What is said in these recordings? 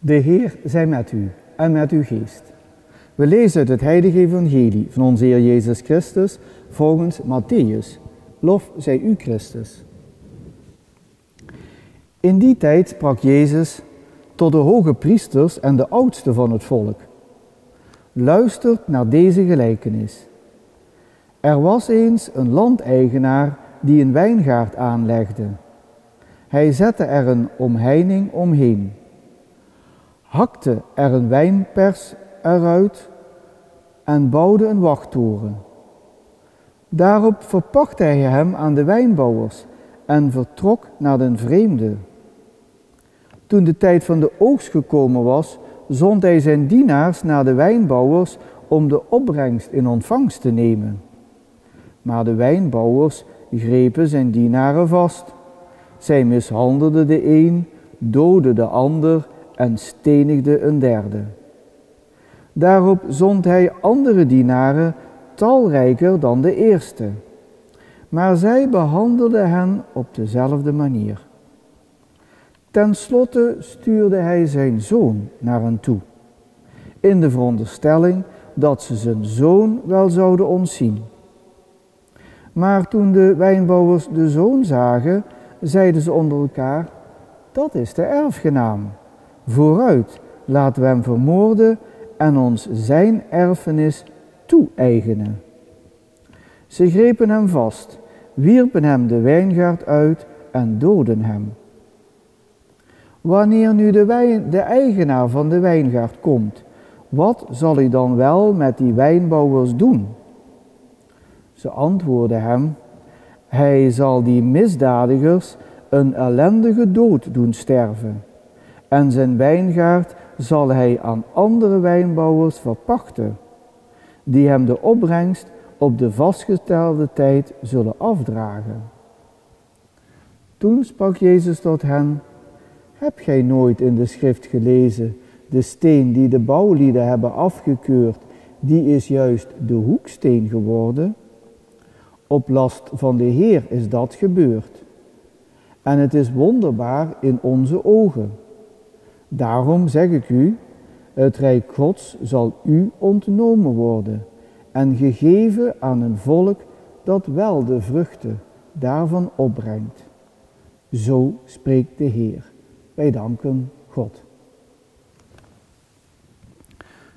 De Heer zij met u en met uw geest. We lezen uit het heilige evangelie van onze Heer Jezus Christus volgens Mattheüs. Lof zij u, Christus. In die tijd sprak Jezus tot de hoge priesters en de oudsten van het volk. Luistert naar deze gelijkenis. Er was eens een landeigenaar die een wijngaard aanlegde. Hij zette er een omheining omheen, hakte er een wijnpers eruit en bouwde een wachttoren. Daarop verpachtte hij hem aan de wijnbouwers en vertrok naar den vreemde. Toen de tijd van de oogst gekomen was, zond hij zijn dienaars naar de wijnbouwers om de opbrengst in ontvangst te nemen. Maar de wijnbouwers grepen zijn dienaren vast. Zij mishandelden de een, doodden de ander en stenigden een derde. Daarop zond hij andere dienaren, talrijker dan de eerste. Maar zij behandelden hen op dezelfde manier. Ten slotte stuurde hij zijn zoon naar hen toe, in de veronderstelling dat ze zijn zoon wel zouden ontzien. Maar toen de wijnbouwers de zoon zagen, zeiden ze onder elkaar: dat is de erfgenaam. Vooruit, laten we hem vermoorden en ons zijn erfenis toe-eigenen. Ze grepen hem vast, wierpen hem de wijngaard uit en doodden hem. Wanneer nu de eigenaar van de wijngaard komt, wat zal hij dan wel met die wijnbouwers doen? Ze antwoordden hem: hij zal die misdadigers een ellendige dood doen sterven, en zijn wijngaard zal hij aan andere wijnbouwers verpachten, die hem de opbrengst op de vastgestelde tijd zullen afdragen. Toen sprak Jezus tot hen: heb gij nooit in de schrift gelezen, de steen die de bouwlieden hebben afgekeurd, die is juist de hoeksteen geworden? Op last van de Heer is dat gebeurd. En het is wonderbaar in onze ogen. Daarom zeg ik u, het rijk Gods zal u ontnomen worden en gegeven aan een volk dat wel de vruchten daarvan opbrengt. Zo spreekt de Heer. Wij danken God.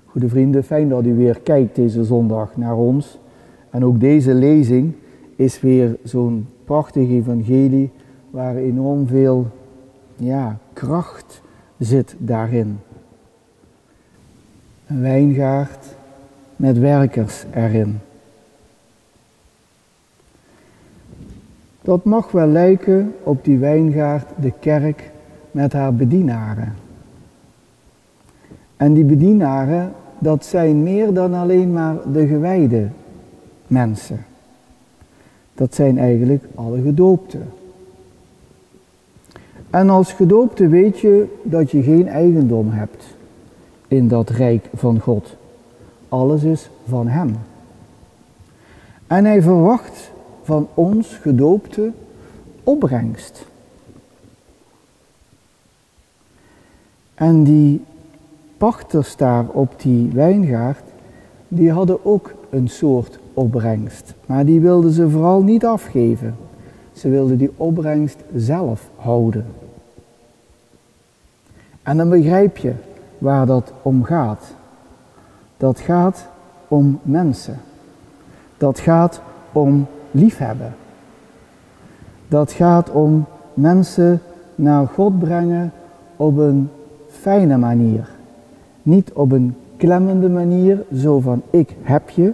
Goede vrienden, fijn dat u weer kijkt deze zondag naar ons. En ook deze lezing is weer zo'n prachtig evangelie waar enorm veel kracht zit daarin. Een wijngaard met werkers erin. Dat mag wel lijken op die wijngaard, de kerk met haar bedienaren. En die bedienaren, dat zijn meer dan alleen maar de gewijde mensen. Dat zijn eigenlijk alle gedoopten. En als gedoopte weet je dat je geen eigendom hebt in dat rijk van God. Alles is van Hem. En Hij verwacht van ons gedoopte opbrengst. En die pachters daar op die wijngaard, die hadden ook een soort opbrengst. Maar die wilden ze vooral niet afgeven. Ze wilden die opbrengst zelf houden. En dan begrijp je waar dat om gaat. Dat gaat om mensen. Dat gaat om liefhebben. Dat gaat om mensen naar God brengen op een fijne manier. Niet op een klemmende manier, zo van ik heb je.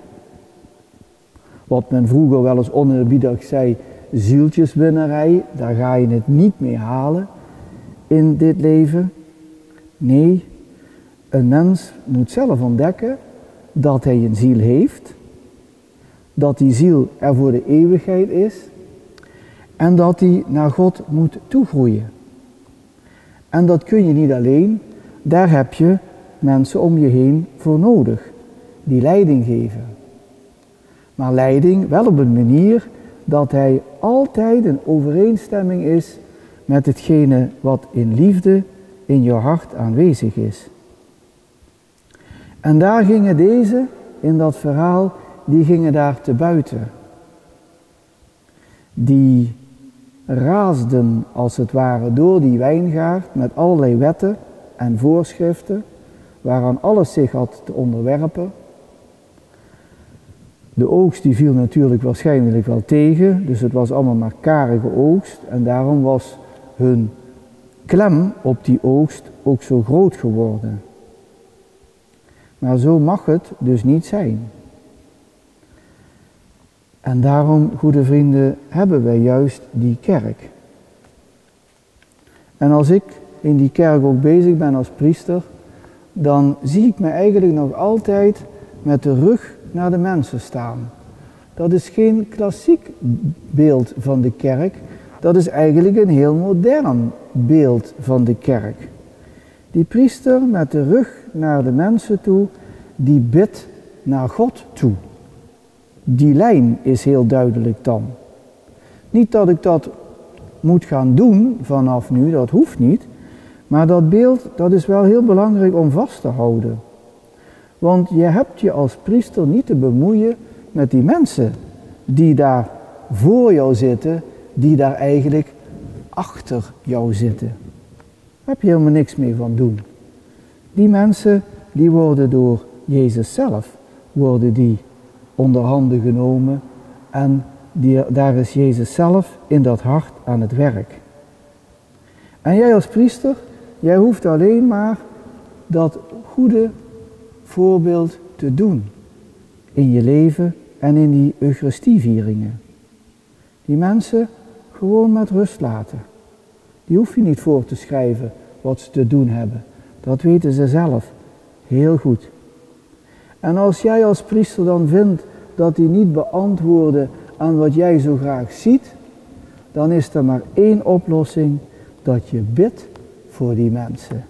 Wat men vroeger wel eens oneerbiedig zei, zieltjeswinnerij, daar ga je het niet mee halen in dit leven. Nee, een mens moet zelf ontdekken dat hij een ziel heeft, dat die ziel er voor de eeuwigheid is en dat hij naar God moet toegroeien. En dat kun je niet alleen, daar heb je mensen om je heen voor nodig, die leiding geven. Maar leiding wel op een manier dat hij altijd in overeenstemming is met hetgene wat in liefde in je hart aanwezig is. En daar gingen deze, in dat verhaal, die gingen daar te buiten. Die raasden als het ware door die wijngaard met allerlei wetten en voorschriften, waaraan alles zich had te onderwerpen. De oogst die viel natuurlijk waarschijnlijk wel tegen, dus het was allemaal maar karige oogst en daarom was hun klem op die oogst ook zo groot geworden. Maar zo mag het dus niet zijn. En daarom, goede vrienden, hebben wij juist die kerk. En als ik in die kerk ook bezig ben als priester, dan zie ik me eigenlijk nog altijd met de rug naar de mensen staan. Dat is geen klassiek beeld van de kerk, dat is eigenlijk een heel modern beeld van de kerk. Die priester met de rug naar de mensen toe, die bidt naar God toe. Die lijn is heel duidelijk dan. Niet dat ik dat moet gaan doen vanaf nu, dat hoeft niet. Maar dat beeld, dat is wel heel belangrijk om vast te houden. Want je hebt je als priester niet te bemoeien met die mensen die daar voor jou zitten, die daar eigenlijk achter jou zitten. Daar heb je helemaal niks mee van doen. Die mensen, die worden door Jezus zelf, worden die onder handen genomen en daar is Jezus zelf in dat hart aan het werk. En jij als priester, jij hoeft alleen maar dat goede voorbeeld te doen in je leven en in die Eucharistievieringen. Die mensen gewoon met rust laten. Die hoef je niet voor te schrijven wat ze te doen hebben. Dat weten ze zelf heel goed. En als jij als priester dan vindt dat die niet beantwoorden aan wat jij zo graag ziet, dan is er maar één oplossing, dat je bidt voor die mensen.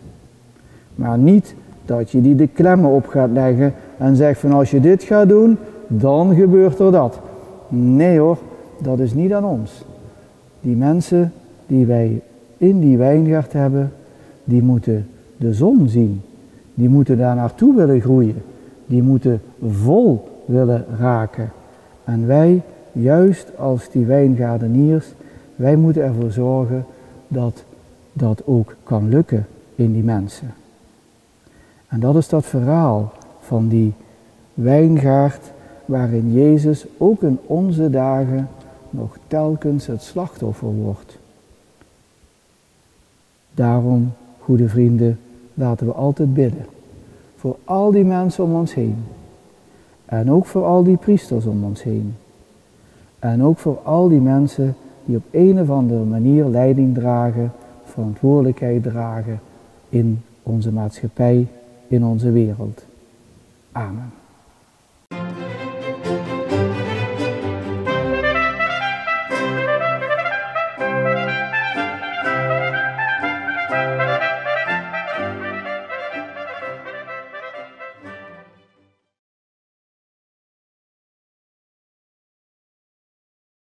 Maar niet dat je die de klemmen op gaat leggen en zegt van als je dit gaat doen, dan gebeurt er dat. Nee hoor, dat is niet aan ons. Die mensen die wij in die wijngaard hebben, die moeten de zon zien. Die moeten daar naartoe willen groeien. Die moeten vol willen raken. En wij, juist als die wijngaardeniers, wij moeten ervoor zorgen dat dat ook kan lukken in die mensen. En dat is dat verhaal van die wijngaard waarin Jezus ook in onze dagen nog telkens het slachtoffer wordt. Daarom, goede vrienden, laten we altijd bidden. Voor al die mensen om ons heen. En ook voor al die priesters om ons heen. En ook voor al die mensen die op een of andere manier leiding dragen, verantwoordelijkheid dragen in onze maatschappij, in onze wereld. Amen.